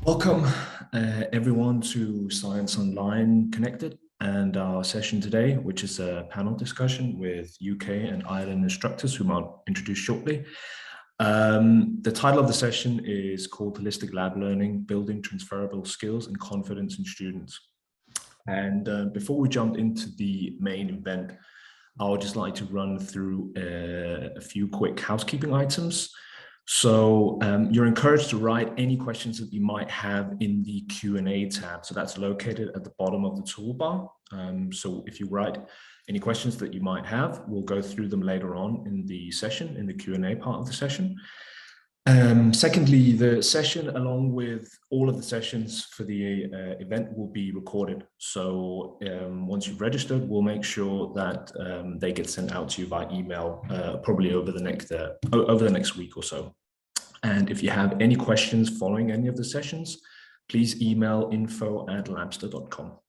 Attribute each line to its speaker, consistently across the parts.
Speaker 1: Welcome everyone to Science Online Connected and our session today, which is a panel discussion with UK and Ireland instructors whom I'll introduce shortly. The title of the session is called Holistic Lab Learning, Building Transferable Skills and Confidence in Students. And before we jump into the main event, I would just like to run through a few quick housekeeping items. So you're encouraged to write any questions that you might have in the Q&A tab. So that's located at the bottom of the toolbar. So if you write any questions that you might have, we'll go through them later on in the session, in the Q&A part of the session. Secondly, the session, along with all of the sessions for the event, will be recorded. So once you've registered, we'll make sure that they get sent out to you by email, probably over the next week or so. And if you have any questions following any of the sessions, please email info@labster.com.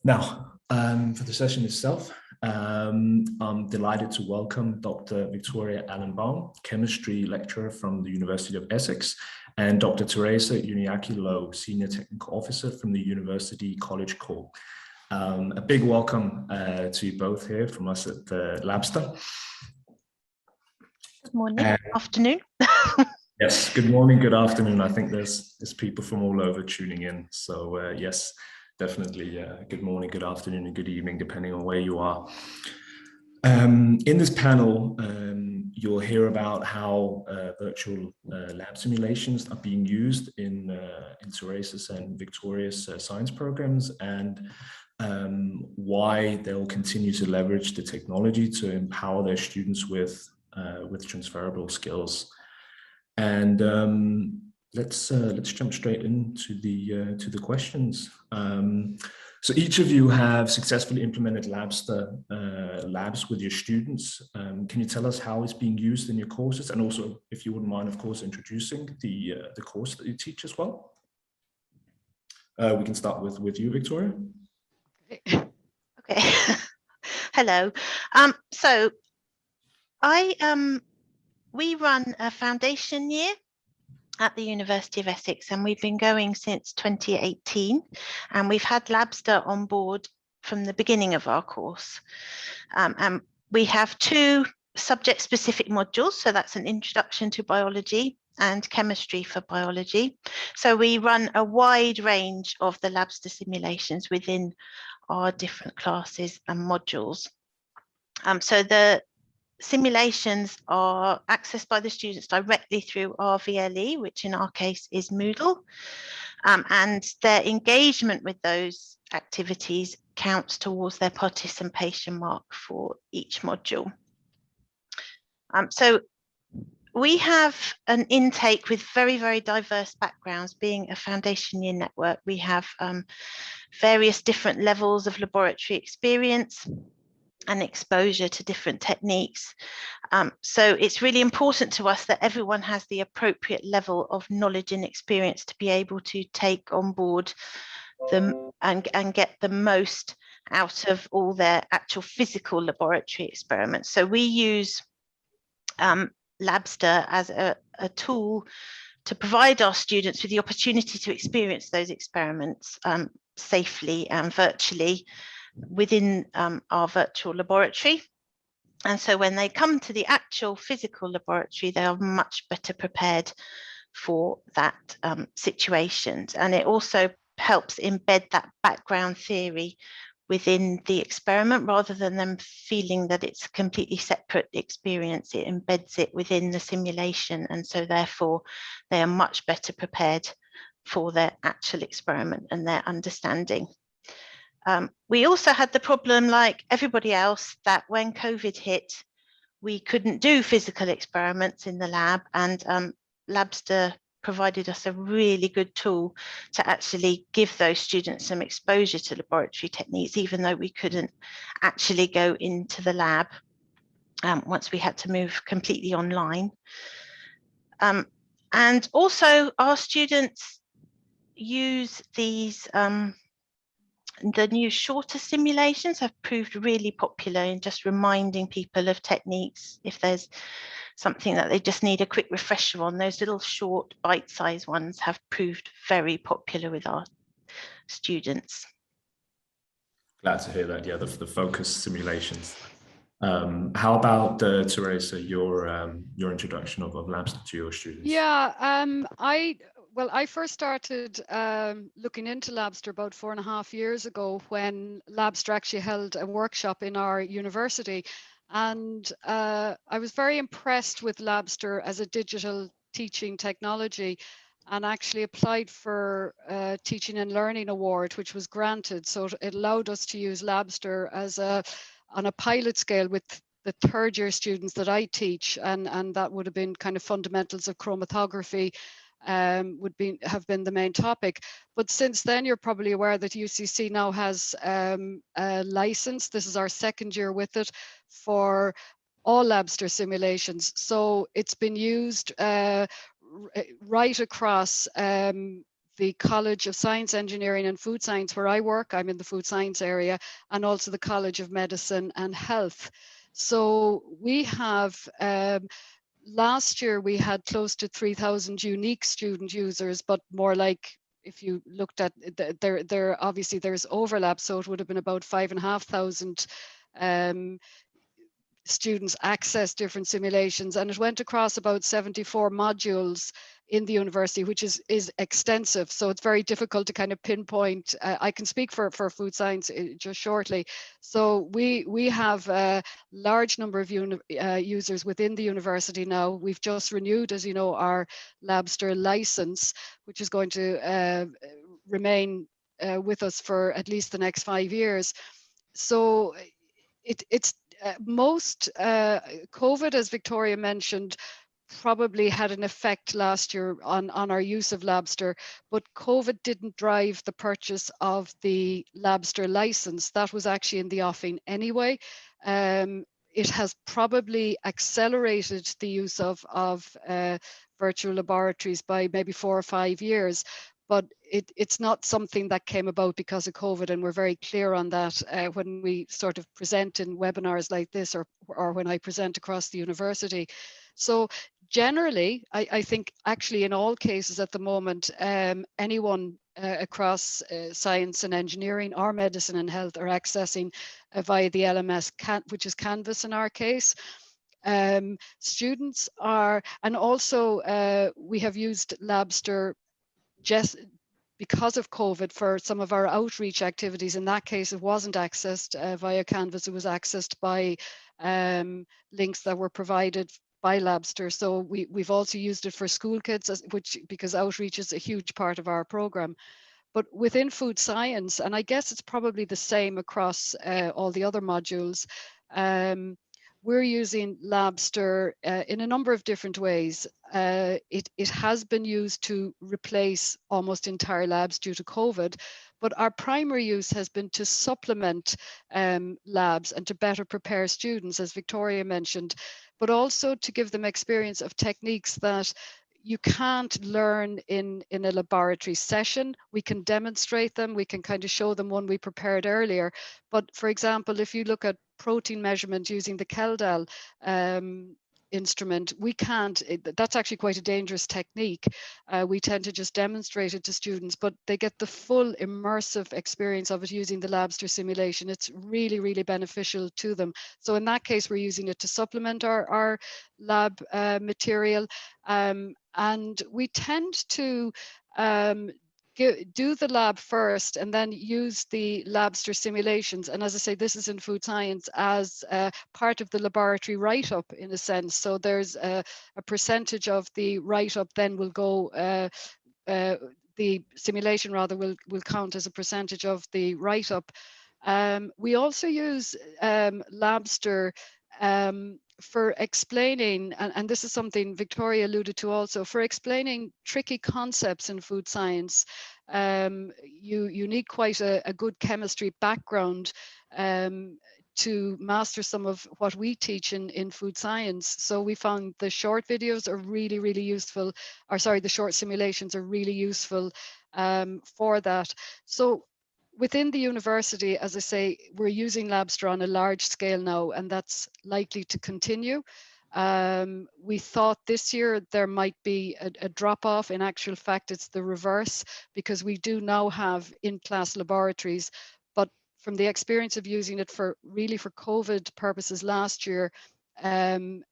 Speaker 1: Now, for the session itself, I'm delighted to welcome Dr. Victoria Allen-Baume, chemistry lecturer from the University of Essex, and Dr. Therese Uniacke-Lowe, senior technical officer from the University College Cork. A big welcome to you both here from us at Labster.
Speaker 2: Good morning, afternoon.
Speaker 1: Yes, good morning, good afternoon. I think there's people from all over tuning in. So yes, definitely good morning, good afternoon, and good evening, depending on where you are. In this panel, you'll hear about how virtual lab simulations are being used in Therese's and Victoria's science programs, and why they'll continue to leverage the technology to empower their students with transferable skills. And let's jump straight into the questions. So each of you have successfully implemented labs with your students. Can you tell us how it's being used in your courses, and also, if you wouldn't mind, of course, introducing the course that you teach as well? We can start with you, Victoria.
Speaker 2: Okay. Hello. So we run a foundation year at the University of Essex, and we've been going since 2018, and we've had Labster on board from the beginning of our course. And we have two subject-specific modules, so that's an introduction to biology and chemistry for biology. So we run a wide range of the Labster simulations within our different classes and modules. So the simulations are accessed by the students directly through our VLE, which in our case is Moodle, and their engagement with those activities counts towards their participation mark for each module. So we have an intake with very, very diverse backgrounds. Being a foundation year network, we have various different levels of laboratory experience and exposure to different techniques. So it's really important to us that everyone has the appropriate level of knowledge and experience to be able to take on board them and get the most out of all their actual physical laboratory experiments. So we use Labster as a tool to provide our students with the opportunity to experience those experiments safely and virtually within our virtual laboratory. And so when they come to the actual physical laboratory, they are much better prepared for that situation. And it also helps embed that background theory within the experiment, rather than them feeling that it's a completely separate experience. It embeds it within the simulation, and so therefore they are much better prepared for their actual experiment and their understanding. We also had the problem, like everybody else, that when COVID hit, we couldn't do physical experiments in the lab, and Labster provided us a really good tool to actually give those students some exposure to laboratory techniques, even though we couldn't actually go into the lab once we had to move completely online. And also our students use these The new shorter simulations have proved really popular in just reminding people of techniques if there's something that they just need a quick refresher on. Those little short bite-sized ones have proved very popular with our students.
Speaker 1: Glad to hear that. Yeah, the focus simulations. How about Therese, your introduction of Labster to your students?
Speaker 3: Yeah, I first started looking into Labster about 4.5 years ago when Labster actually held a workshop in our university, and I was very impressed with Labster as a digital teaching technology, and actually applied for a Teaching and Learning Award, which was granted. So it allowed us to use Labster as on a pilot scale with the third year students that I teach, and that would have been kind of fundamentals of chromatography have been the main topic. But since then, you're probably aware that UCC now has a license. This is our second year with it for all Labster simulations. So it's been used right across the College of Science, Engineering and Food Science where I work. I'm in the food science area, and also the College of Medicine and Health. So we have, last year we had close to 3,000 unique student users, but more like, if you looked at, there obviously there's overlap, so it would have been about 5,500 students access different simulations, and it went across about 74 modules in the university, which is extensive. So it's very difficult to kind of pinpoint. I can speak for food science just shortly. So we have a large number of users within the university now. We've just renewed, as you know, our Labster license, which is going to remain with us for at least the next 5 years. So it's most COVID, as Victoria mentioned, probably had an effect last year on our use of Labster, but COVID didn't drive the purchase of the Labster license. That was actually in the offing anyway. It has probably accelerated the use of virtual laboratories by maybe 4 or 5 years. But it's not something that came about because of COVID, and we're very clear on that when we sort of present in webinars like this, or when I present across the university. So generally, I think actually in all cases at the moment, anyone across science and engineering or medicine and health are accessing via the LMS, which is Canvas in our case. Students are, and also we have used Labster just because of COVID for some of our outreach activities. In that case, it wasn't accessed via Canvas, it was accessed by links that were provided by Labster. So we've also used it for school kids, because outreach is a huge part of our program. But within food science, and I guess it's probably the same across all the other modules, we're using Labster in a number of different ways. It has been used to replace almost entire labs due to COVID, but our primary use has been to supplement labs and to better prepare students, as Victoria mentioned, but also to give them experience of techniques that you can't learn in a laboratory session. We can demonstrate them, we can kind of show them one we prepared earlier. But for example, if you look at protein measurement using the Keldal instrument, we can't, that's actually quite a dangerous technique. We tend to just demonstrate it to students, but they get the full immersive experience of it using the Labster simulation. It's really, really beneficial to them. So in that case, we're using it to supplement our lab material. And we tend to do the lab first and then use the Labster simulations. And as I say, this is in food science as part of the laboratory write-up in a sense. So there's a percentage of the write-up then will go, the simulation rather will count as a percentage of the write-up. We also use Labster for explaining, and this is something Victoria alluded to also, for explaining tricky concepts in food science. You need quite a good chemistry background to master some of what we teach in food science. So we found the short videos are really, really useful, or sorry, the short simulations are really useful for that. So within the university, as I say, we're using Labster on a large scale now, and that's likely to continue. We thought this year there might be a drop off. In actual fact, it's the reverse, because we do now have in-class laboratories, but from the experience of using it for COVID purposes last year, the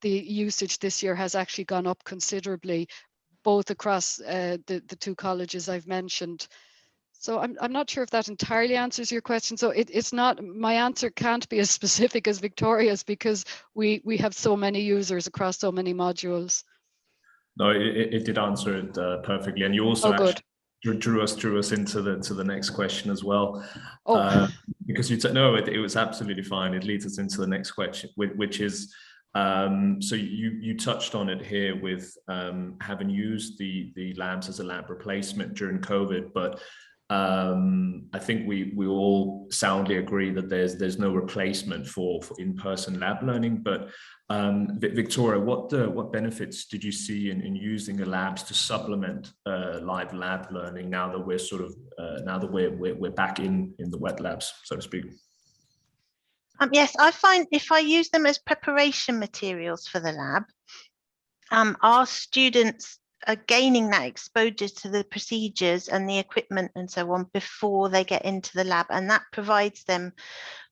Speaker 3: usage this year has actually gone up considerably, both across the two colleges I've mentioned. So I'm not sure if that entirely answers your question. So it's not, my answer can't be as specific as Victoria's, because we have so many users across so many modules.
Speaker 1: No, it did answer it perfectly, and you also drew us into the next question as well. Because you no, it was absolutely fine. It leads us into the next question, which is, so you touched on it here with having used the labs as a lab replacement during COVID, but I think we all soundly agree that there's no replacement for in-person lab learning. But Victoria, what benefits did you see in using the labs to supplement live lab learning now that we're sort of now that we're back in the wet labs, so to speak?
Speaker 2: Yes, I find if I use them as preparation materials for the lab, our students are gaining that exposure to the procedures and the equipment and so on before they get into the lab, and that provides them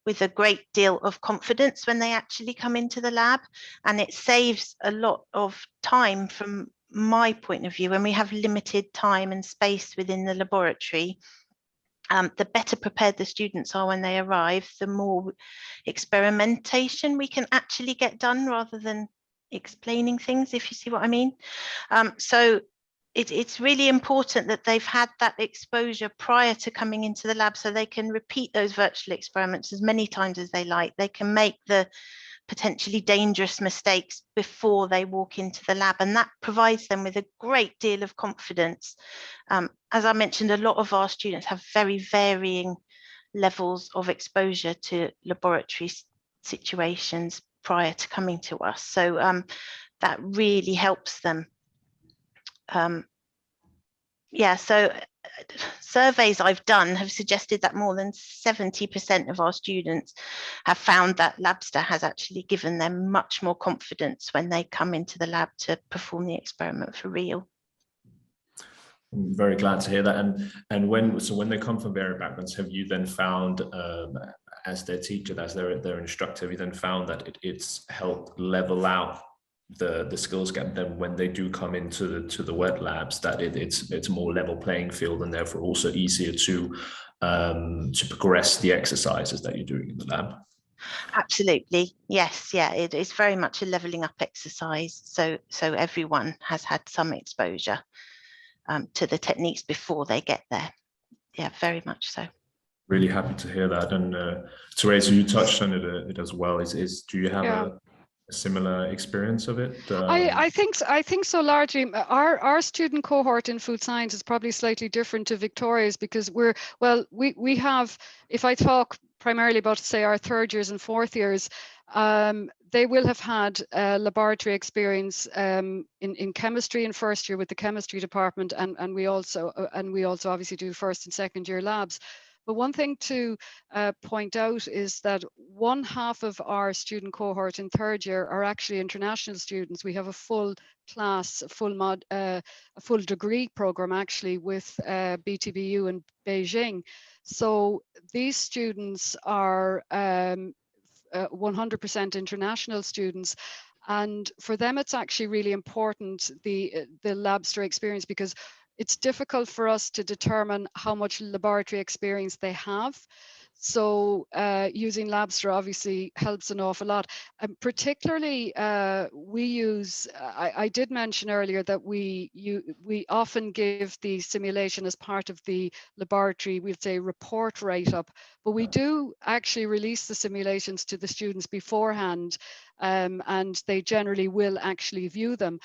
Speaker 2: with a great deal of confidence when they actually come into the lab, and it saves a lot of time from my point of view. When we have limited time and space within the laboratory, the better prepared the students are when they arrive, the more experimentation we can actually get done rather than explaining things, if you see what I mean. So it's really important that they've had that exposure prior to coming into the lab, so they can repeat those virtual experiments as many times as they like. They can make the potentially dangerous mistakes before they walk into the lab, and that provides them with a great deal of confidence. As I mentioned, a lot of our students have very varying levels of exposure to laboratory situations prior to coming to us, so that really helps them. Yeah, so surveys I've done have suggested that more than 70% of our students have found that Labster has actually given them much more confidence when they come into the lab to perform the experiment for real.
Speaker 1: I'm very glad to hear that. And when they come from varied backgrounds, have you then found, as their teacher, as their instructor, have you then found that it's helped level out the skills gap then when they do come into the wet labs, that it's a more level playing field and therefore also easier to progress the exercises that you're doing in the lab?
Speaker 2: Absolutely, yes, yeah, it is very much a leveling up exercise, so everyone has had some exposure to the techniques before they get there. Yeah, very much so.
Speaker 1: Really happy to hear that. And Therese, you touched on it as well. Do you have a similar experience of it?
Speaker 3: I think so. Largely, our student cohort in food science is probably slightly different to Victoria's, because we have, if I talk primarily about, say, our third years and fourth years, they will have had laboratory experience in chemistry in first year with the chemistry department, and we also obviously do first and second year labs. But one thing to point out is that one half of our student cohort in third year are actually international students. We have a full class, a full degree program actually with BTBU in Beijing. So these students are 100% international students. And for them, it's actually really important, the Labster experience, because it's difficult for us to determine how much laboratory experience they have. So using Labster obviously helps an awful lot. And particularly, we use, I did mention earlier that we often give the simulation as part of the laboratory, we'd say report write-up, but we do actually release the simulations to the students beforehand, and they generally will actually view them.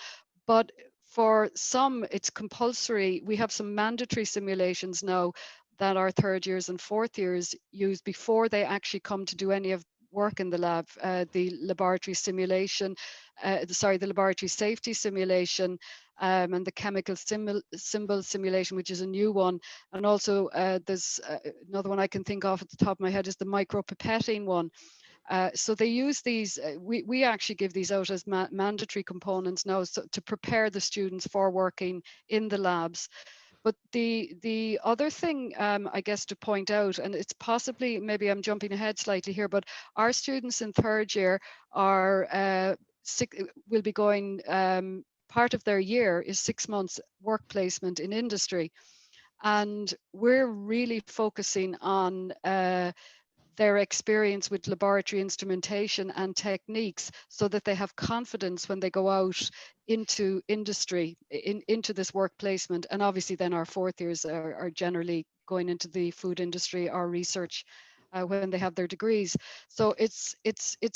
Speaker 3: But for some, it's compulsory. We have some mandatory simulations now that our third years and fourth years use before they actually come to do any of work in the lab. The laboratory simulation, the laboratory safety simulation, and the chemical symbol simulation, which is a new one. And also there's another one I can think of at the top of my head is the micropipetting one. So they use these, we actually give these out as mandatory components now, so to prepare the students for working in the labs. But the other thing, I guess, to point out, and it's possibly, maybe I'm jumping ahead slightly here, but our students in third year are, will be going, part of their year is 6 months work placement in industry. And we're really focusing on their experience with laboratory instrumentation and techniques so that they have confidence when they go out into industry, into this work placement. And obviously then our fourth years are generally going into the food industry or research when they have their degrees. So it's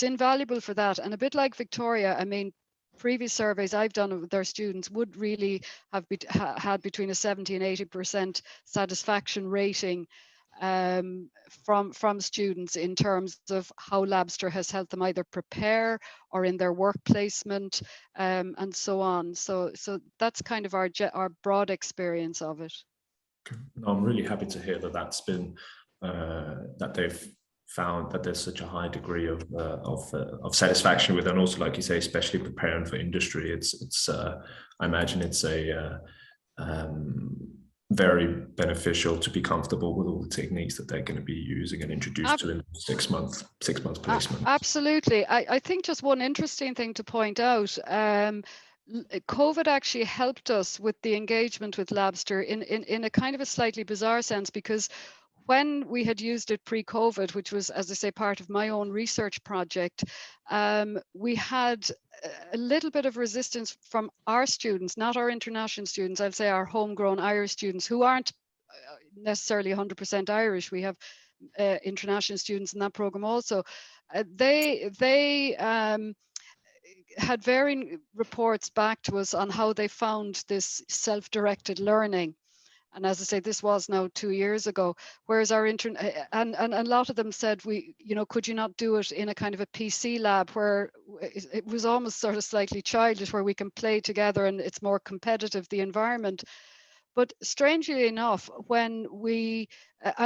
Speaker 3: invaluable for that. And a bit like Victoria, I mean, previous surveys I've done with their students would really have had between a 70 and 80% satisfaction rating from students in terms of how Labster has helped them either prepare or in their work placement and so on. So that's kind of our broad experience of it.
Speaker 1: No, I'm really happy to hear that that's been that they've found that there's such a high degree of satisfaction with, and also, like you say, especially preparing for industry. It's I imagine it's a very beneficial to be comfortable with all the techniques that they're going to be using and introduced to in 6 months placement.
Speaker 3: Absolutely. I think just one interesting thing to point out, COVID actually helped us with the engagement with Labster in a kind of a slightly bizarre sense, because when we had used it pre-COVID, which was, as I say, part of my own research project, we had a little bit of resistance from our students, not our international students, I'll say our homegrown Irish students who aren't necessarily 100% Irish. We have international students in that program also. They had varying reports back to us on how they found this self-directed learning. And as I say, this was now 2 years ago, whereas our and a lot of them said, could you not do it in a kind of a PC lab where it was almost sort of slightly childish, where we can play together and it's more competitive, the environment. But strangely enough, when we,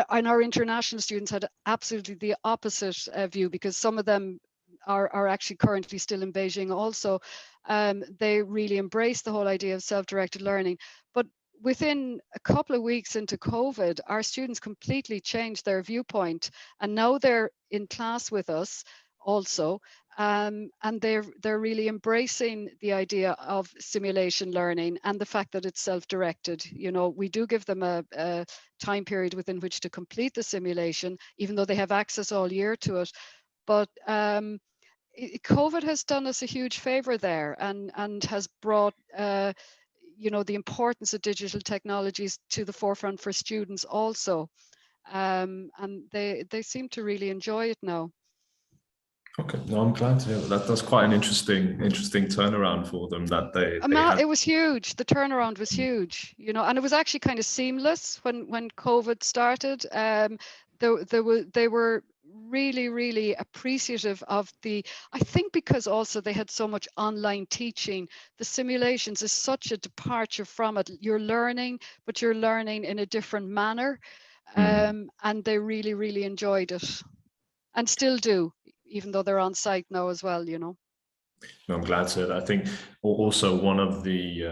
Speaker 3: and our international students had absolutely the opposite view, because some of them are actually currently still in Beijing also, they really embrace the whole idea of self-directed learning. But within a couple of weeks into COVID, our students completely changed their viewpoint, and now they're in class with us also, and they're really embracing the idea of simulation learning and the fact that it's self-directed. We do give them a time period within which to complete the simulation, even though they have access all year to it. But COVID has done us a huge favor there, and has brought the importance of digital technologies to the forefront for students also, and they seem to really enjoy it now.
Speaker 1: Okay, no, I'm glad to hear that. That's quite an interesting turnaround for them. That
Speaker 3: it was huge. The turnaround was huge, and it was actually kind of seamless when COVID started. They were really, really appreciative of I think because also they had so much online teaching. The simulations is such a departure from it. You're learning, but you're learning in a different manner. And they really, really enjoyed it, and still do, even though they're on site now as well, No,
Speaker 1: I'm glad to. I think also one of the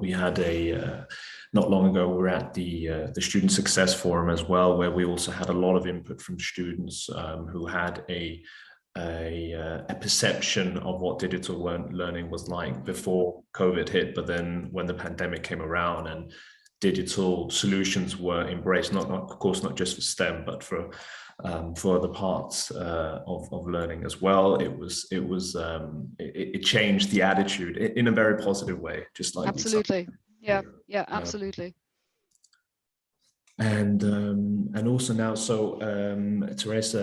Speaker 1: we had not long ago, we were at the Student Success Forum as well, where we also had a lot of input from students who had a perception of what digital learning was like before COVID hit, but then when the pandemic came around and digital solutions were embraced, of course not just for STEM, but for other parts of learning as well. It changed the attitude in a very positive way, just like
Speaker 3: absolutely. Yeah, absolutely.
Speaker 1: And also now, so Therese,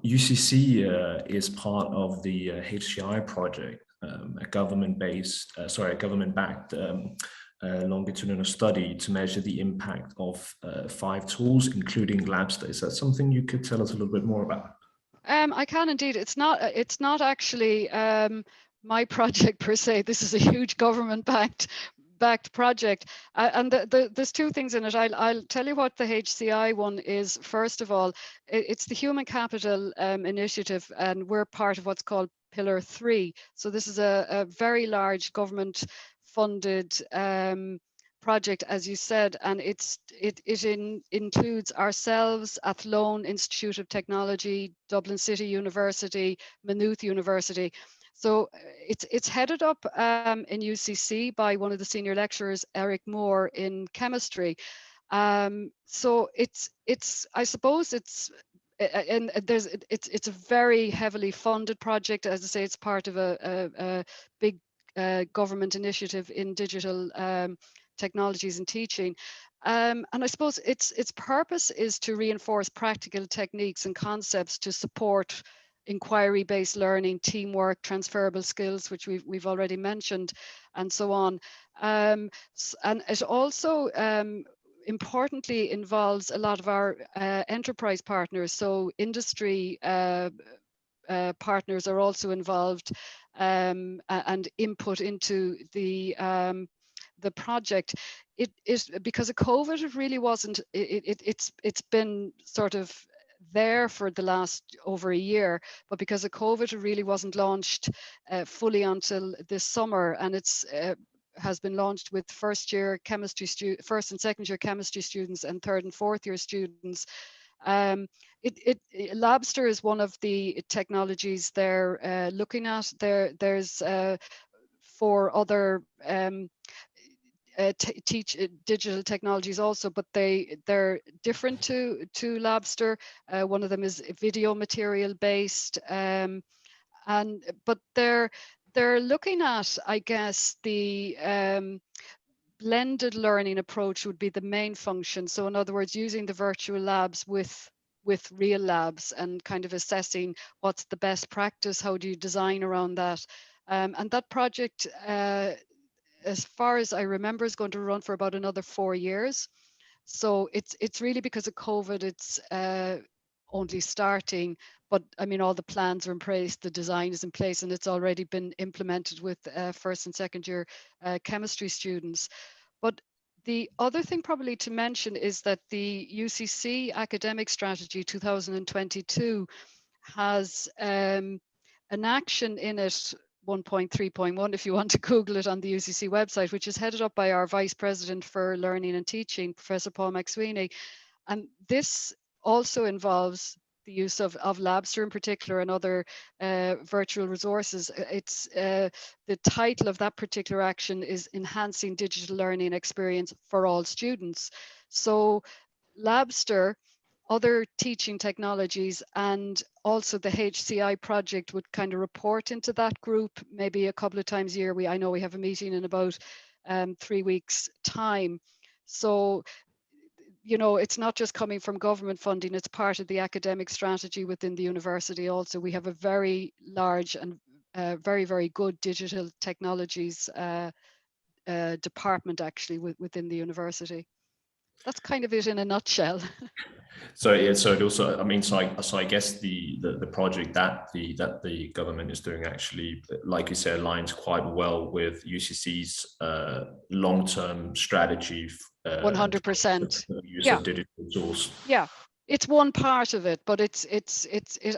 Speaker 1: UCC is part of the HCI project, a government-backed longitudinal study to measure the impact of 5 tools, including Labster. Is that something you could tell us a little bit more about?
Speaker 3: I can indeed. It's not actually. my project per se. This is a huge government backed project, and there's two things in it. I'll tell you what the HCI one is. First of all, it's the Human Capital Initiative, and we're part of what's called Pillar 3. So this is a very large government funded project, as you said, and it includes ourselves, Athlone Institute of Technology, Dublin City University, Maynooth University. So it's headed up in UCC by one of the senior lecturers, Eric Moore, in chemistry. So I suppose it's a very heavily funded project. As I say, it's part of a big government initiative in digital technologies and teaching. And I suppose its purpose is to reinforce practical techniques and concepts to support inquiry-based learning, teamwork, transferable skills, which we've already mentioned, and so on. And it also importantly involves a lot of our enterprise partners. So industry partners are also involved and input into the project. It is because of COVID. It really wasn't. It's been sort of there for the last over a year, but because of COVID, it really wasn't launched fully until this summer, and it's has been launched with first and second year chemistry students and third and fourth year students. Labster is one of the technologies they're looking at. There's 4 other digital technologies also, but they're different to Labster. One of them is video material based, but they're looking at, I guess, the blended learning approach would be the main function. So in other words, using the virtual labs with real labs and kind of assessing what's the best practice, how do you design around that. And that project, as far as I remember, is going to run for about another 4 years. So it's really because of COVID, it's only starting, but I mean, all the plans are in place, the design is in place, and it's already been implemented with first and second year chemistry students. But the other thing probably to mention is that the UCC Academic Strategy 2022 has an action in it, 1.3.1, if you want to Google it on the UCC website, which is headed up by our Vice President for Learning and Teaching, Professor Paul McSweeney. And this also involves the use of Labster in particular and other virtual resources. It's the title of that particular action is Enhancing Digital Learning Experience for All Students. So Labster, other teaching technologies, and also the HCI project would kind of report into that group maybe a couple of times a year. I know we have a meeting in about 3 weeks' time. So, you know, it's not just coming from government funding, it's part of the academic strategy within the university also. We have a very large and very, very good digital technologies department actually within the university. That's kind of it in a nutshell.
Speaker 1: So yeah, so it also, I mean, so I guess the project that the government is doing actually, like you said, aligns quite well with UCC's long-term strategy.
Speaker 3: 100%.
Speaker 1: Use of digital tools.
Speaker 3: Yeah, it's one part of it, but it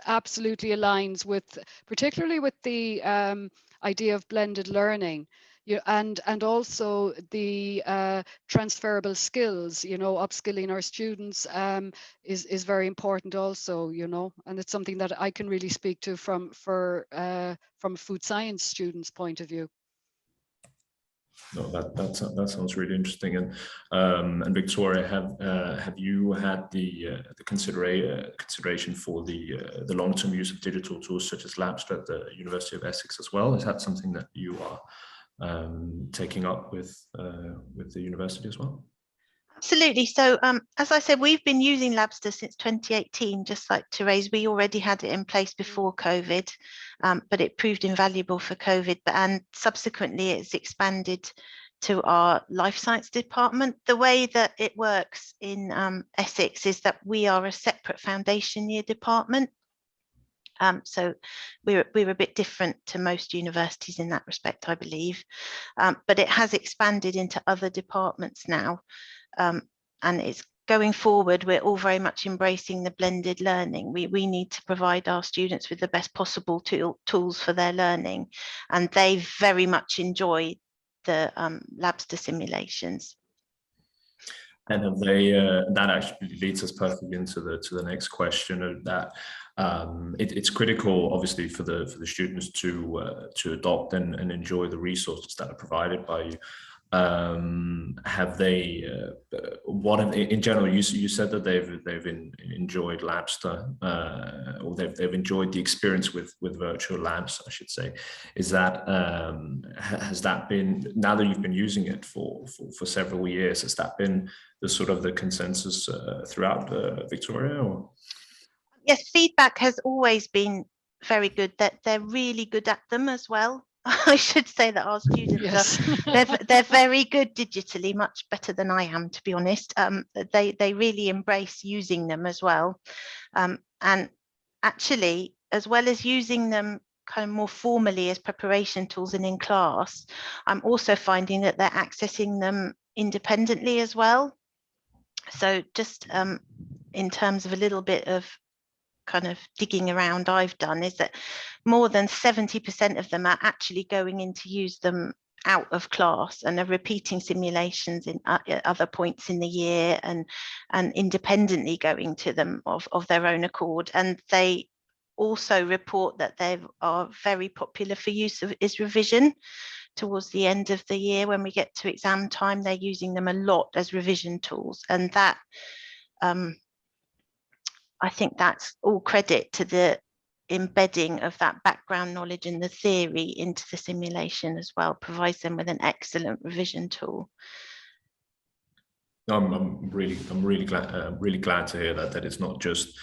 Speaker 3: absolutely aligns with, particularly with the idea of blended learning. And also the transferable skills, you know, upskilling our students is very important also, you know, and it's something that I can really speak to from a food science students' point of view.
Speaker 1: No, that sounds really interesting. And Victoria, have you had the consideration for the long-term use of digital tools such as Labster at the University of Essex as well? Is that something that you are taking up with the university as well?
Speaker 2: Absolutely. So as I said, we've been using Labster since 2018, just like Therese. We already had it in place before COVID, but it proved invaluable for COVID. And subsequently, it's expanded to our life science department. The way that it works in Essex is that we are a separate foundation year department. So we're a bit different to most universities in that respect, I believe. But it has expanded into other departments now. And it's going forward, we're all very much embracing the blended learning. We need to provide our students with the best possible tools for their learning. And they very much enjoy the Labster simulations.
Speaker 1: And have they? That actually leads us perfectly into the next question of that. It's critical, obviously, for the students to adopt and enjoy the resources that are provided by you. Have they? What have they, in general? You said that they've enjoyed Labster, or they've enjoyed the experience with virtual labs, I should say. Is that has that been, now that you've been using it for several years? Has that been the sort of the consensus throughout Victoria? Or?
Speaker 2: Yes, feedback has always been very good. That they're really good at them as well. I should say that our students
Speaker 3: yes.
Speaker 2: they're very good digitally, much better than I am, to be honest. They really embrace using them as well, and actually, as well as using them kind of more formally as preparation tools and in class, I'm also finding that they're accessing them independently as well. So just in terms of a little bit of kind of digging around I've done, is that more than 70% of them are actually going in to use them out of class and are repeating simulations in other points in the year and independently going to them of their own accord. And they also report that they are very popular for use as revision towards the end of the year. When we get to exam time, they're using them a lot as revision tools, and that I think that's all credit to the embedding of that background knowledge and the theory into the simulation as well. Provides them with an excellent revision tool.
Speaker 1: I'm really glad to hear that it's not just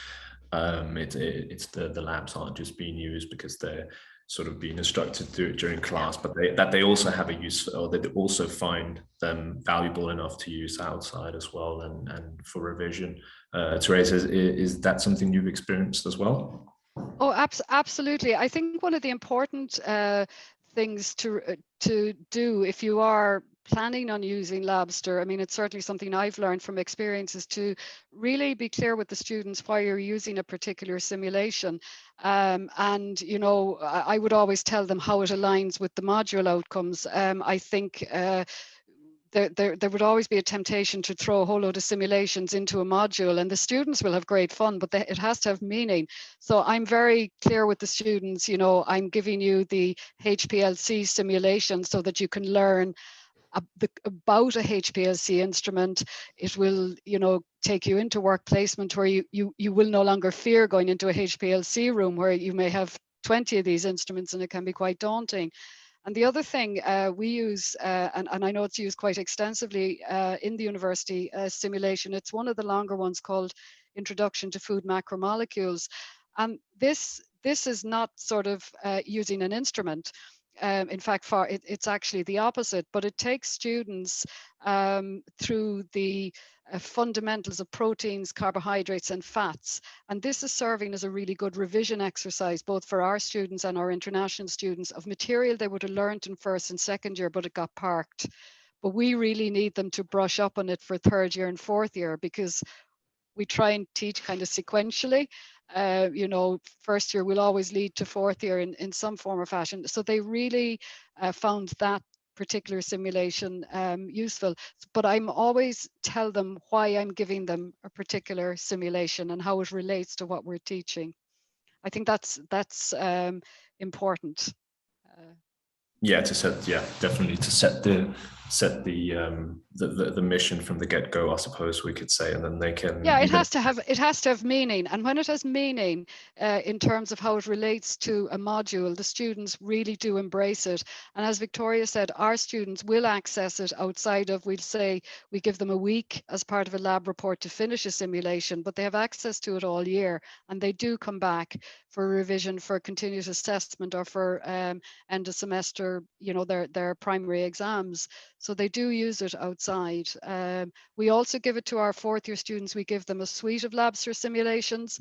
Speaker 1: it's the labs aren't just being used because they're sort of being instructed to do it during class, but that they also have a use, or they also find them valuable enough to use outside as well and for revision. Therese, is that something you've experienced as well?
Speaker 3: Oh, absolutely. I think one of the important things to do if you are planning on using Labster, I mean, it's certainly something I've learned from experience, is to really be clear with the students why you're using a particular simulation. And, you know, I would always tell them how it aligns with the module outcomes. I think there would always be a temptation to throw a whole load of simulations into a module, and the students will have great fun, but it has to have meaning. So I'm very clear with the students, you know, I'm giving you the HPLC simulation so that you can learn about a HPLC instrument. It will, you know, take you into work placement where you will no longer fear going into a HPLC room where you may have 20 of these instruments and it can be quite daunting. And the other thing we use, and I know it's used quite extensively in the university simulation, it's one of the longer ones called Introduction to Food Macromolecules. And this is not sort of using an instrument. In fact, it's actually the opposite, but it takes students through the fundamentals of proteins, carbohydrates, and fats. And this is serving as a really good revision exercise, both for our students and our international students, of material they would have learned in first and second year, but it got parked. But we really need them to brush up on it for third year and fourth year, because we try and teach kind of sequentially. You know, first year will always lead to fourth year in some form or fashion. So they really found that particular simulation useful. But I'm always tell them why I'm giving them a particular simulation and how it relates to what we're teaching. I think that's important.
Speaker 1: Yeah, definitely to set the mission from the get-go, I suppose we could say, and then they can.
Speaker 3: Yeah, it has to have meaning, and when it has meaning in terms of how it relates to a module, the students really do embrace it. And as Victoria said, our students will access it outside of, we'll say, we give them a week as part of a lab report to finish a simulation, but they have access to it all year, and they do come back for revision, for continuous assessment, or for end of semester, you know, their primary exams. So they do use it outside. We also give it to our fourth year students. We give them a suite of Labster simulations.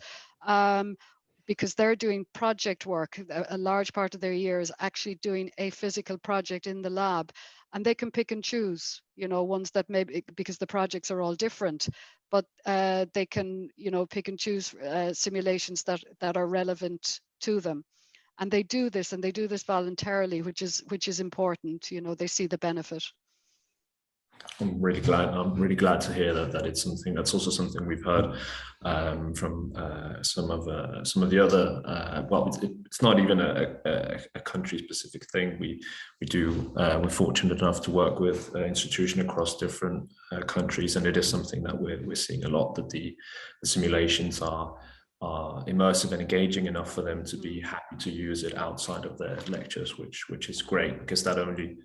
Speaker 3: because they're doing project work. A large part of their year is actually doing a physical project in the lab, and they can pick and choose, you know, ones that maybe, because the projects are all different, but they can, you know, pick and choose simulations that are relevant to them. And they do this, and they do this voluntarily, which is important. You know, they see the benefit.
Speaker 1: I'm really glad to hear that it's something that's also something we've heard from some of the other. Well, it's not even a country specific thing. We're fortunate enough to work with institutions across different countries, and it is something that we're seeing a lot, that the simulations are immersive and engaging enough for them to be happy to use it outside of their lectures, which is great, because that only,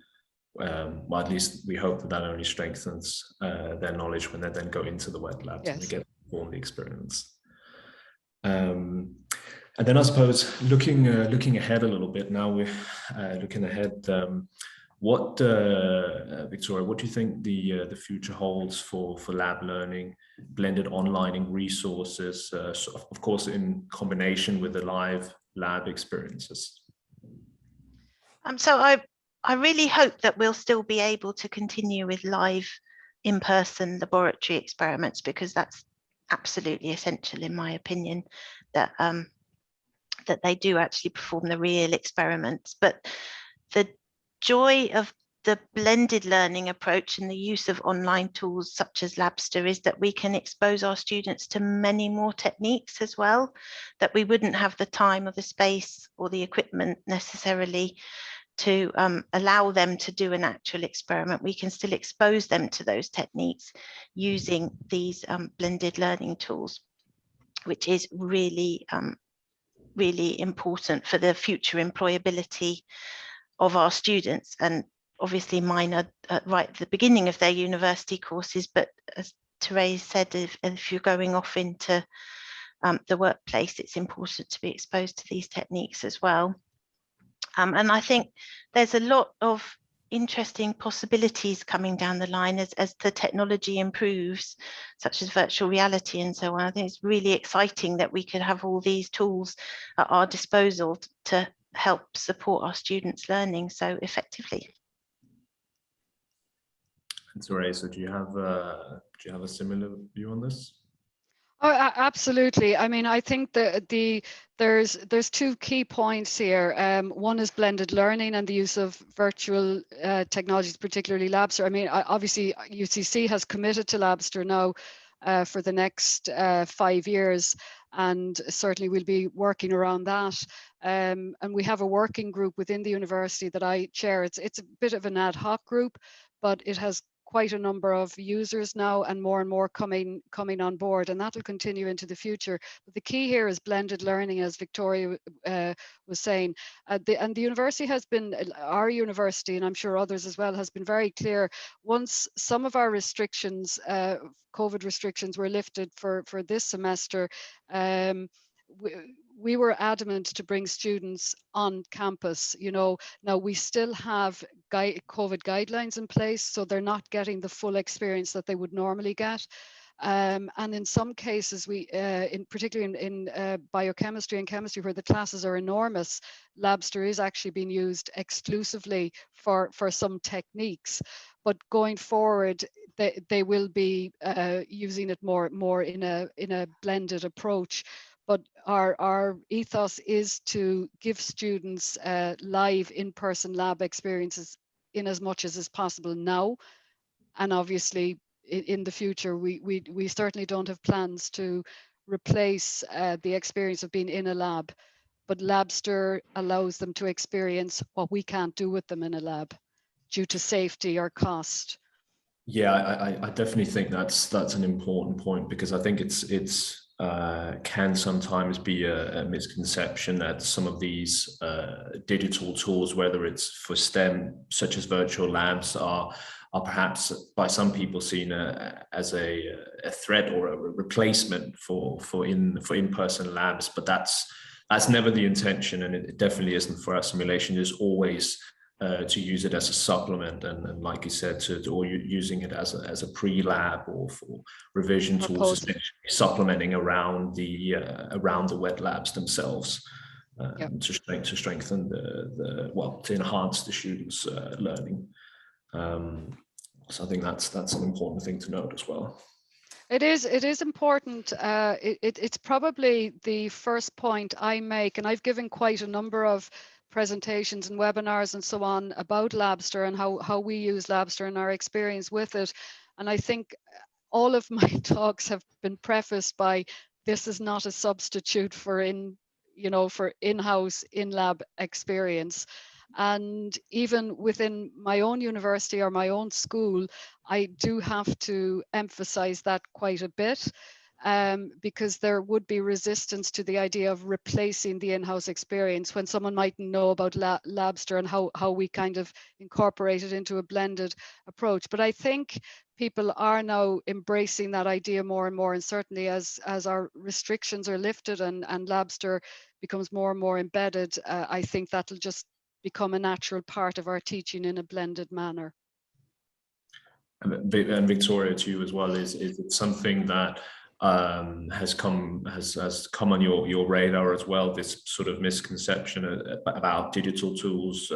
Speaker 1: well, at least we hope that only strengthens their knowledge when they then go into the wet labs. Yes. And they get to perform the experiments. And then I suppose looking ahead a little bit now, we're looking ahead. Victoria, what do you think the future holds for lab learning, blended online resources, so of course in combination with the live lab experiences?
Speaker 2: So I really hope that we'll still be able to continue with live in-person laboratory experiments, because that's absolutely essential, in my opinion, that that they do actually perform the real experiments. But the joy of the blended learning approach and the use of online tools such as Labster is that we can expose our students to many more techniques as well, that we wouldn't have the time or the space or the equipment necessarily to allow them to do an actual experiment. We can still expose them to those techniques using these blended learning tools, which is really, really important for the future employability of our students. And obviously mine are right at the beginning of their university courses, but as Therese said, if you're going off into the workplace, it's important to be exposed to these techniques as well. And I think there's a lot of interesting possibilities coming down the line as the technology improves, such as virtual reality and so on. I think it's really exciting that we could have all these tools at our disposal to help support our students' learning so effectively.
Speaker 1: And Therese, do you have a similar view on this?
Speaker 3: Oh, absolutely. I mean, I think that there's two key points here. One is blended learning and the use of virtual technologies, particularly Labster. I mean, obviously UCC has committed to Labster now for the next 5 years, and certainly we'll be working around that. And we have a working group within the university that I chair. It's a bit of an ad hoc group, but it has quite a number of users now, and more coming on board, and that will continue into the future. But the key here is blended learning, as Victoria was saying. And the university has been, our university, and I'm sure others as well, has been very clear. Once some of our restrictions, COVID restrictions, were lifted for this semester, we were adamant to bring students on campus. You know, now we still have COVID guidelines in place, so they're not getting the full experience that they would normally get. And in some cases, particularly in biochemistry and chemistry, where the classes are enormous, Labster is actually being used exclusively for some techniques. But going forward, they will be using it more in a blended approach. But our ethos is to give students live in-person lab experiences in as much as is possible now. And obviously in the future, we certainly don't have plans to replace the experience of being in a lab, but Labster allows them to experience what we can't do with them in a lab due to safety or cost.
Speaker 1: Yeah, I definitely think that's an important point, because I think it's can sometimes be a misconception that some of these digital tools, whether it's for STEM, such as virtual labs, are perhaps by some people seen as a threat or a replacement for in-person labs. But that's never the intention, and it definitely isn't for our simulation. There's always to use it as a supplement, and like you said, or using it as a pre-lab or for revision tools, essentially supplementing around the wet labs themselves, to strengthen to enhance the students' learning. So I think that's an important thing to note as well.
Speaker 3: It is important. It's probably the first point I make, and I've given quite a number of presentations and webinars and so on about Labster and how we use Labster and our experience with it. And I think all of my talks have been prefaced by, this is not a substitute for in-house, in-lab experience. And even within my own university or my own school, I do have to emphasize that quite a bit, because there would be resistance to the idea of replacing the in-house experience when someone mightn't know about Labster and how we kind of incorporate it into a blended approach. But I think people are now embracing that idea more and more, and certainly as our restrictions are lifted and Labster becomes more and more embedded, I think that'll just become a natural part of our teaching in a blended manner.
Speaker 1: And Victoria, to you as well, is it something that has come on your radar as well, this sort of misconception about digital tools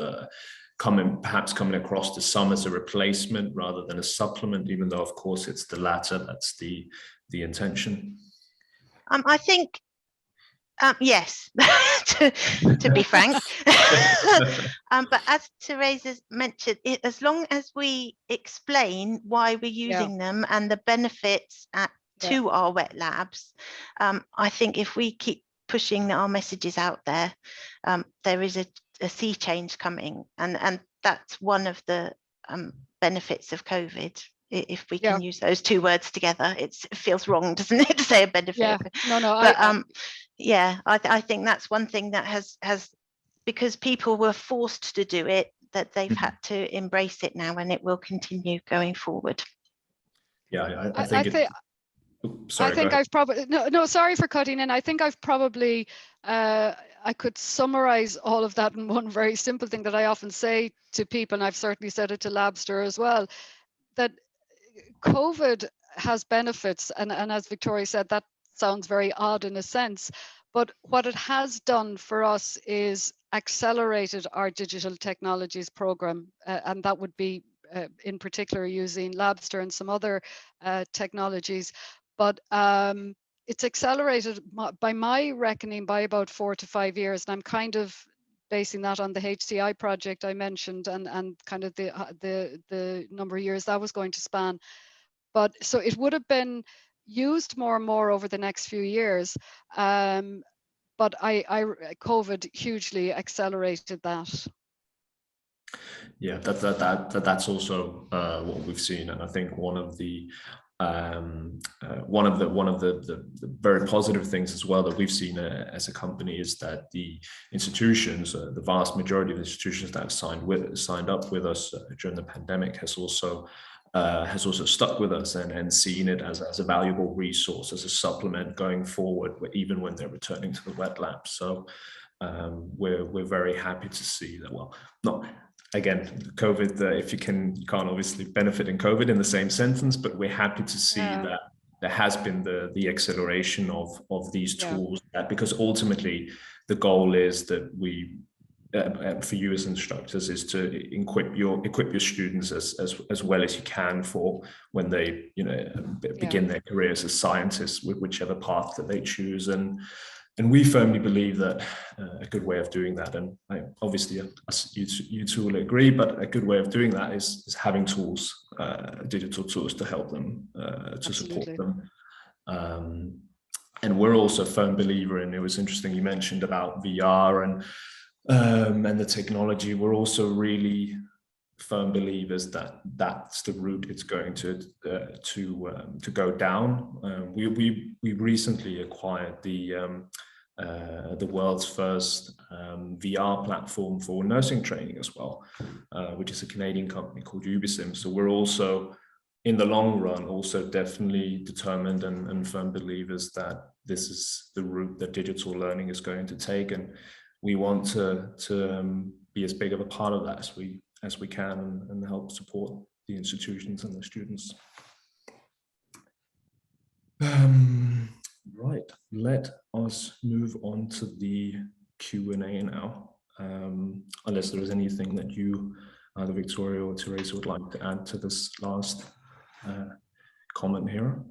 Speaker 1: perhaps coming across to some as a replacement rather than a supplement, even though of course it's the latter, that's the intention?
Speaker 2: I think yes, to be frank. But as Therese has mentioned, as long as we explain why we're using them and the benefits to our wet labs, I think if we keep pushing our messages out there, there is a sea change coming, and that's one of the benefits of COVID. If we can use those two words together, it feels wrong, doesn't it, to say a benefit?
Speaker 3: Yeah, no.
Speaker 2: But I think that's one thing that has because people were forced to do it, that they've had to embrace it now, and it will continue going forward.
Speaker 1: Yeah, I think
Speaker 3: I've probably sorry for cutting in. I think I've probably I could summarize all of that in one very simple thing that I often say to people, and I've certainly said it to Labster as well, that COVID has benefits, and as Victoria said, that sounds very odd in a sense, but what it has done for us is accelerated our digital technologies program, and that would be in particular using Labster and some other technologies, but it's accelerated by my reckoning by about 4 to 5 years, and I'm kind of basing that on the HCI project I mentioned and kind of the number of years that was going to span. But so it would have been used more and more over the next few years. But COVID hugely accelerated that.
Speaker 1: Yeah, that's also what we've seen, and I think one of the very positive things as well that we've seen as a company is that the institutions, the vast majority of institutions that have signed up with us during the pandemic has also stuck with us and seen it as a valuable resource, as a supplement going forward, even when they're returning to the wet lab. So we're very happy to see that. Well, not again, COVID, if you can't obviously benefit in COVID in the same sentence, but we're happy to see that there has been the acceleration of these tools, because ultimately the goal is that we, for you as instructors, is to equip your students as well as you can for when they begin their careers as scientists, with whichever path that they choose. And we firmly believe that a good way of doing that, and obviously you two will agree, but a good way of doing that is having tools, digital tools to help them, to support them. And we're also a firm believer in, it was interesting you mentioned about VR and the technology. We're also really firm believers that that's the route it's going to go down. We recently acquired the world's first VR platform for nursing training as well, which is a Canadian company called Ubisim. So we're also, in the long run, also definitely determined and firm believers that this is the route that digital learning is going to take, and we want to be as big of a part of that as we can, and help support the institutions and the students. Right, let us move on to the Q&A now. Unless there is anything that you, either Victoria or Therese, would like to add to this last comment here.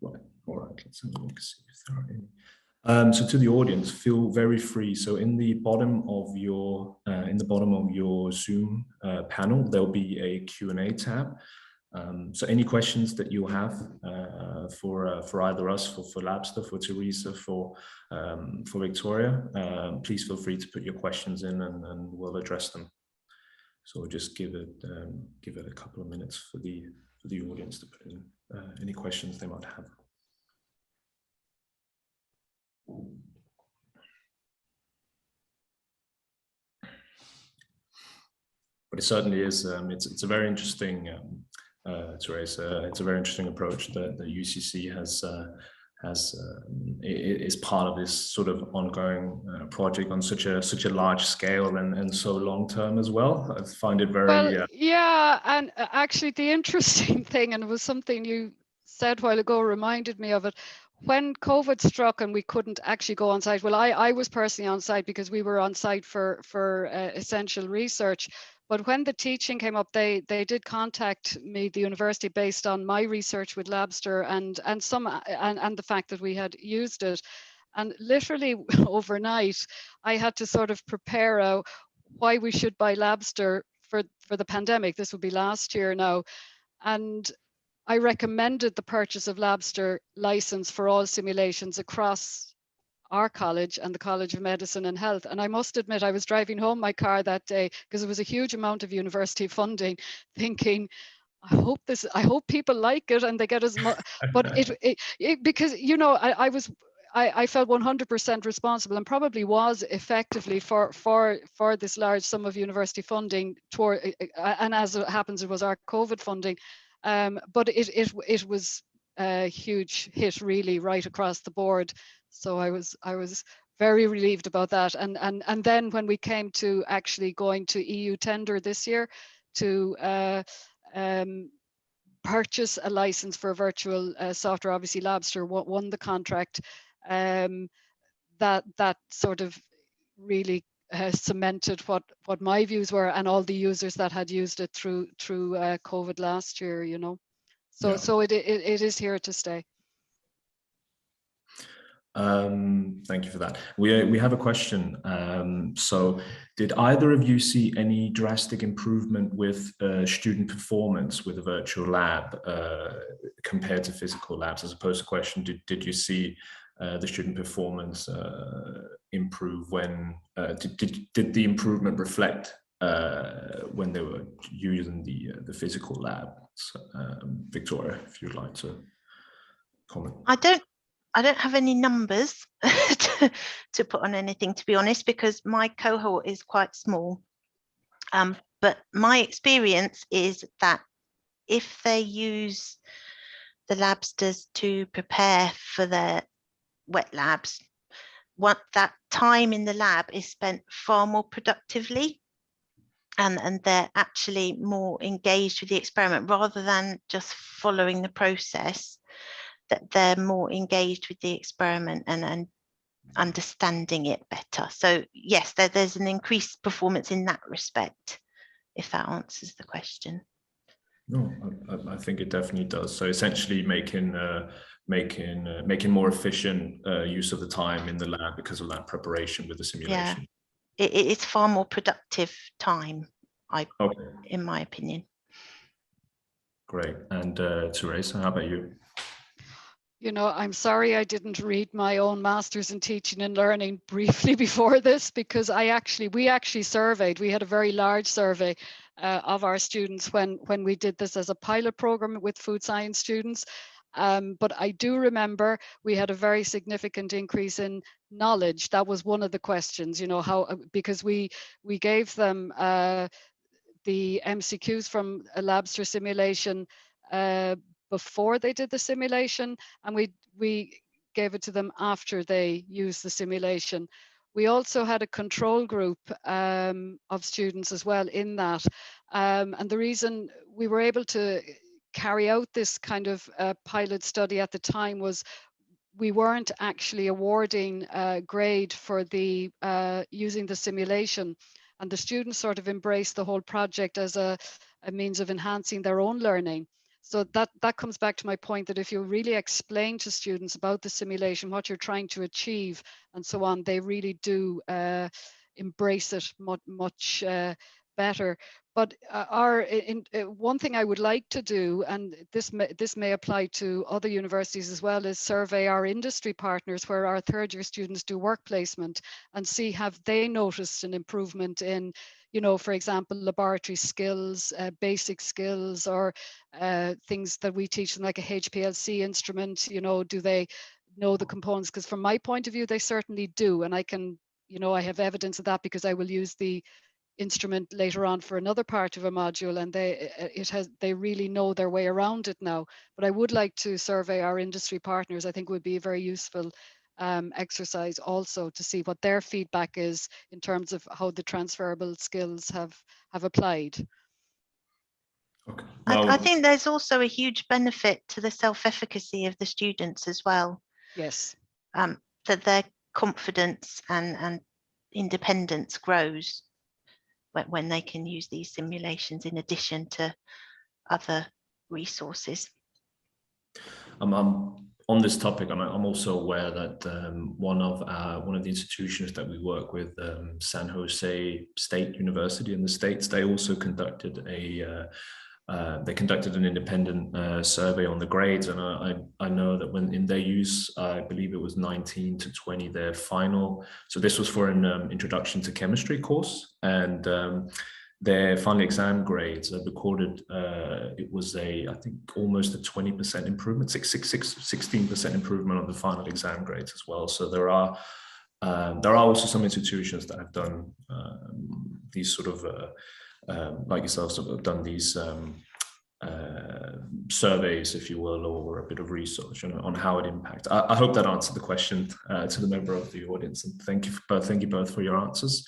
Speaker 1: Right, all right, let's have a look, see if there are any. So to the audience, feel very free. So in the bottom of your Zoom panel, there'll be a Q&A tab. So any questions that you have for either us, for Labster, for Theresa, for Victoria, please feel free to put your questions in, and we'll address them. So we'll just give it a couple of minutes for the audience to put in any questions they might have. But it certainly is. It's a very interesting. Therese, it's a very interesting approach that the UCC is part of this sort of ongoing project on such a large scale and so long term as well. I find it very
Speaker 3: well, yeah, and actually the interesting thing, and it was something you said a while ago, reminded me of it. When COVID struck and we couldn't actually go on site, well, I was personally on site because we were on site for essential research. But when the teaching came up, they did contact me, the university, based on my research with Labster and the fact that we had used it. And literally overnight, I had to sort of prepare why we should buy Labster for the pandemic. This would be last year now. And I recommended the purchase of Labster license for all simulations across our college and the College of Medicine and Health. And I must admit, I was driving home my car that day because it was a huge amount of university funding, thinking, I hope people like it and they get as much. But because, you know, I felt 100% responsible, and probably was effectively for this large sum of university funding toward, and as it happens, it was our COVID funding. But it was a huge hit, really, right across the board. So I was very relieved about that. And then when we came to actually going to EU tender this year to purchase a license for virtual software, obviously Labster won the contract. That sort of really cemented what my views were, and all the users that had used it through COVID last year, you know. So yeah. So it is here to stay.
Speaker 1: Thank you for that. We have a question. So did either of you see any drastic improvement with student performance with a virtual lab compared to physical labs? As opposed to question, did you see the student performance improve when did the improvement reflect when they were using the physical lab? Victoria, if you'd like to comment.
Speaker 2: I don't have any numbers to put on anything, to be honest, because my cohort is quite small. But my experience is that if they use the Labsters to prepare for their wet labs, that time in the lab is spent far more productively, and they're actually more engaged with the experiment rather than just following the process. That they're more engaged with the experiment and understanding it better. So yes, there's an increased performance in that respect, if that answers the question.
Speaker 1: No, I think it definitely does. So essentially making more efficient use of the time in the lab because of that preparation with the simulation.
Speaker 2: Yeah, it's far more productive time, in my opinion.
Speaker 1: Great. And Therese, how about you?
Speaker 3: You know, I'm sorry I didn't read my own Master's in Teaching and Learning briefly before this, because we actually surveyed. We had a very large survey of our students when we did this as a pilot program with food science students. But I do remember we had a very significant increase in knowledge. That was one of the questions, you know, because we gave them the MCQs from a Labster simulation before they did the simulation, and we gave it to them after they used the simulation. We also had a control group of students as well in that. And the reason we were able to carry out this kind of pilot study at the time was we weren't actually awarding a grade for the using the simulation, and the students sort of embraced the whole project as a means of enhancing their own learning. So that comes back to my point that if you really explain to students about the simulation, what you're trying to achieve and so on, they really do embrace it much better. But one thing I would like to do, and this may apply to other universities as well, is survey our industry partners where our third year students do work placement and see have they noticed an improvement in, for example, laboratory skills, basic skills, or things that we teach them like a HPLC instrument. Do they know the components? Because from my point of view, they certainly do, and I can, I have evidence of that because I will use the instrument later on for another part of a module, and they really know their way around it now. But I would like to survey our industry partners. I think would be a very useful exercise also to see what their feedback is in terms of how the transferable skills have applied.
Speaker 1: Okay.
Speaker 2: I think there's also a huge benefit to the self-efficacy of the students as well.
Speaker 3: Yes.
Speaker 2: That their confidence and independence grows when they can use these simulations in addition to other resources.
Speaker 1: On this topic, I'm also aware that one of the institutions that we work with, San Jose State University in the States, they also conducted an independent survey on the grades, and I know that when they use, I believe it was 19 to 20, their final. So this was for an introduction to chemistry course, and their final exam grades recorded, it was I think almost a 20% improvement, 16% improvement on the final exam grades as well. So there are also some institutions that have done these sort of, like yourselves, have done these surveys, if you will, or a bit of research on how it impacts. I hope that answered the question to the member of the audience, and thank you both for your answers.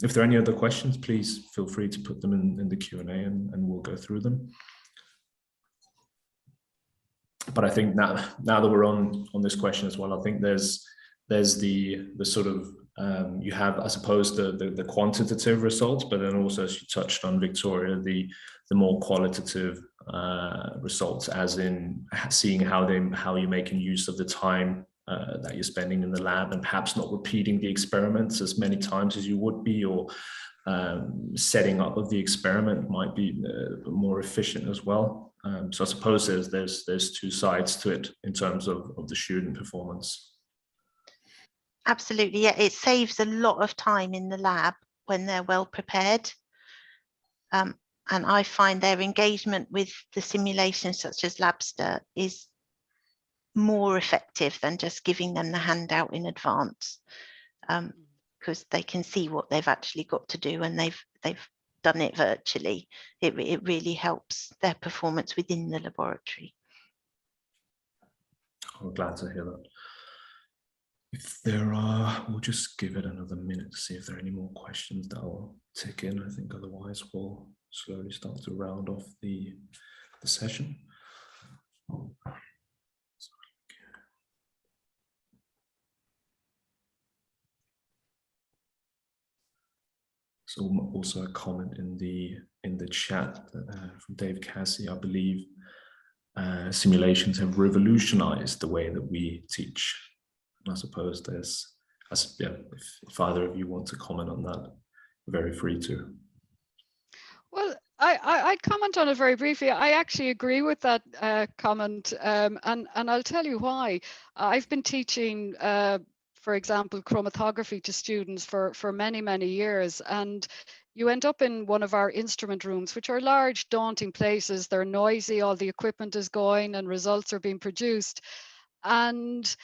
Speaker 1: If there are any other questions, please feel free to put them in the Q&A and we'll go through them. But I think now that we're on this question as well, I think there's the sort of you have, I suppose, the quantitative results, but then also, as you touched on, Victoria, the more qualitative results, as in seeing how you're making use of the time that you're spending in the lab, and perhaps not repeating the experiments as many times as you would be, or setting up of the experiment might be more efficient as well. So I suppose there's two sides to it in terms of the student performance.
Speaker 2: Absolutely, yeah. It saves a lot of time in the lab when they're well prepared. And I find their engagement with the simulations such as Labster is more effective than just giving them the handout in advance, because they can see what they've actually got to do, and they've done it virtually. It really helps their performance within the laboratory.
Speaker 1: I'm glad to hear that. If there are, we'll just give it another minute to see if there are any more questions that will tick in. I think otherwise we'll slowly start to round off the session. So also a comment in the chat from Dave Cassie. I believe simulations have revolutionized the way that we teach. And I suppose if either of you want to comment on that, very free to.
Speaker 3: Well, I'd comment on it very briefly. I actually agree with that comment, and I'll tell you why. I've been teaching, for example, chromatography to students for many, many years, and you end up in one of our instrument rooms, which are large, daunting places. They're noisy, all the equipment is going and results are being produced. And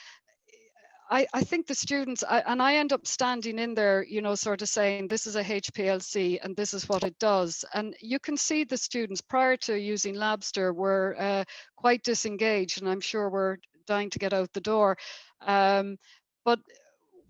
Speaker 3: I think the students, and I end up standing in there, sort of saying, this is a HPLC and this is what it does. And you can see the students prior to using Labster were quite disengaged, and I'm sure we're dying to get out the door. But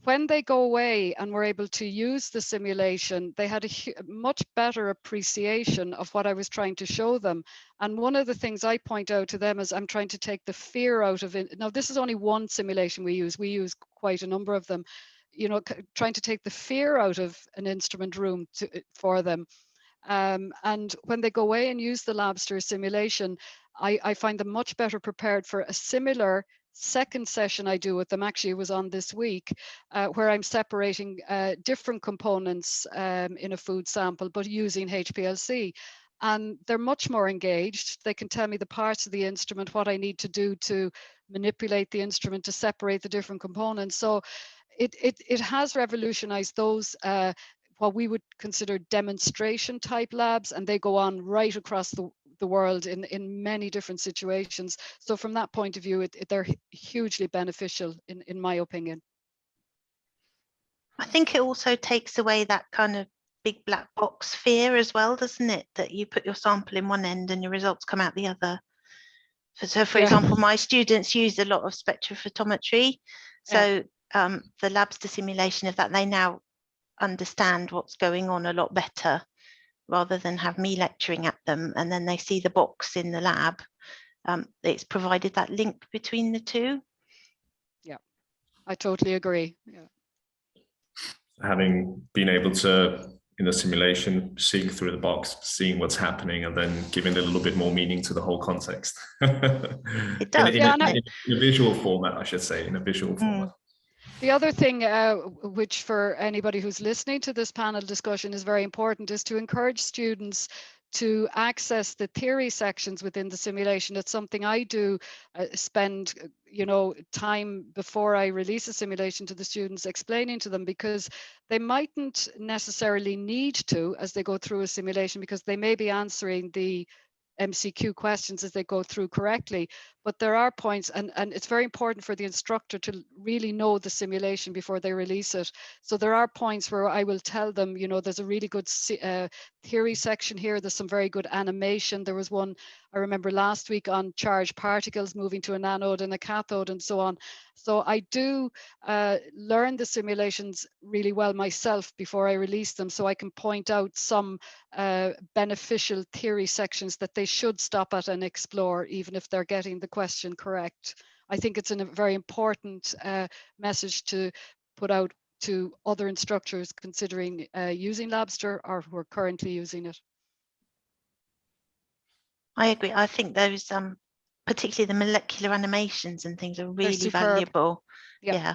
Speaker 3: when they go away and were able to use the simulation, they had a much better appreciation of what I was trying to show them. And one of the things I point out to them is I'm trying to take the fear out of it. Now, this is only one simulation we use. We use quite a number of them, you know, trying to take the fear out of an instrument room for them. And when they go away and use the Labster simulation, I find them much better prepared for a similar second session I do with them. Actually, it was on this week, where I'm separating different components in a food sample, but using HPLC. And they're much more engaged. They can tell me the parts of the instrument, what I need to do to manipulate the instrument to separate the different components. So it has revolutionized those what we would consider demonstration type labs, and they go on right across the world in many different situations. So from that point of view, they're hugely beneficial in my opinion.
Speaker 2: I think it also takes away that kind of big black box fear as well, doesn't it? That you put your sample in one end and your results come out the other. So for example, my students use a lot of spectrophotometry. So the Labster simulation of that, they now understand what's going on a lot better, rather than have me lecturing at them and then they see the box in the lab. It's provided that link between the two. Yeah,
Speaker 3: I totally agree. Yeah.
Speaker 1: Having been able to, in the simulation, seeing through the box, seeing what's happening, and then giving a little bit more meaning to the whole context.
Speaker 2: It does.
Speaker 1: in a visual format, I should say, in a visual format.
Speaker 3: The other thing, which for anybody who's listening to this panel discussion is very important, is to encourage students to access the theory sections within the simulation. It's something I do spend, you know, time before I release a simulation to the students, explaining to them, because they mightn't necessarily need to as they go through a simulation, because they may be answering the MCQ questions as they go through correctly, but there are points, and it's very important for the instructor to really know the simulation before they release it. So there are points where I will tell them, you know, there's a really good theory section here, there's some very good animation. There was one I remember last week on charged particles moving to an anode and a cathode and so on. So I do learn the simulations really well myself before I release them, so I can point out some beneficial theory sections that they should stop at and explore, even if they're getting the question correct. I think it's a very important message to put out to other instructors considering using Labster or who are currently using it.
Speaker 2: I agree. I think those, particularly the molecular animations and things, are really valuable.
Speaker 3: Yep.
Speaker 2: Yeah.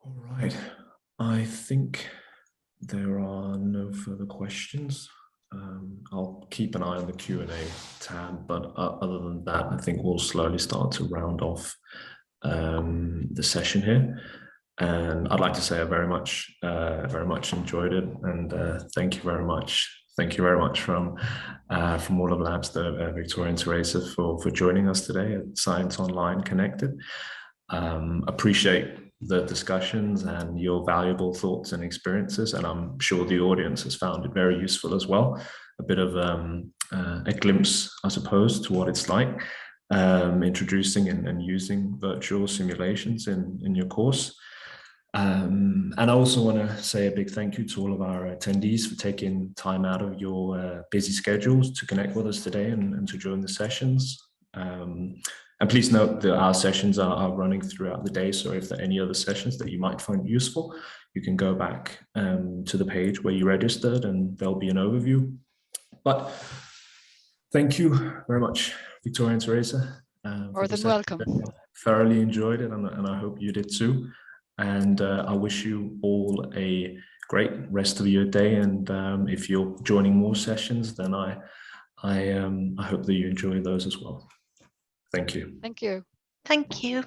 Speaker 1: All right. I think there are no further questions. I'll keep an eye on the Q&A tab, but other than that, I think we'll slowly start to round off the session here. And I'd like to say I very much enjoyed it, and thank you very much. Thank you very much from all of Labster, Victoria and Therese, for joining us today at Science Online Connected. Appreciate the discussions and your valuable thoughts and experiences, and I'm sure the audience has found it very useful as well. A bit of a glimpse, I suppose, to what it's like introducing and using virtual simulations in your course. And I also want to say a big thank you to all of our attendees for taking time out of your busy schedules to connect with us today and to join the sessions. And please note that our sessions are running throughout the day, so if there are any other sessions that you might find useful, you can go back to the page where you registered and there'll be an overview. But thank you very much, Victoria and Therese.
Speaker 3: More than welcome.
Speaker 1: Thoroughly enjoyed it, and I hope you did too. And I wish you all a great rest of your day. And if you're joining more sessions, then I hope that you enjoy those as well. Thank you.
Speaker 3: Thank you.
Speaker 2: Thank you.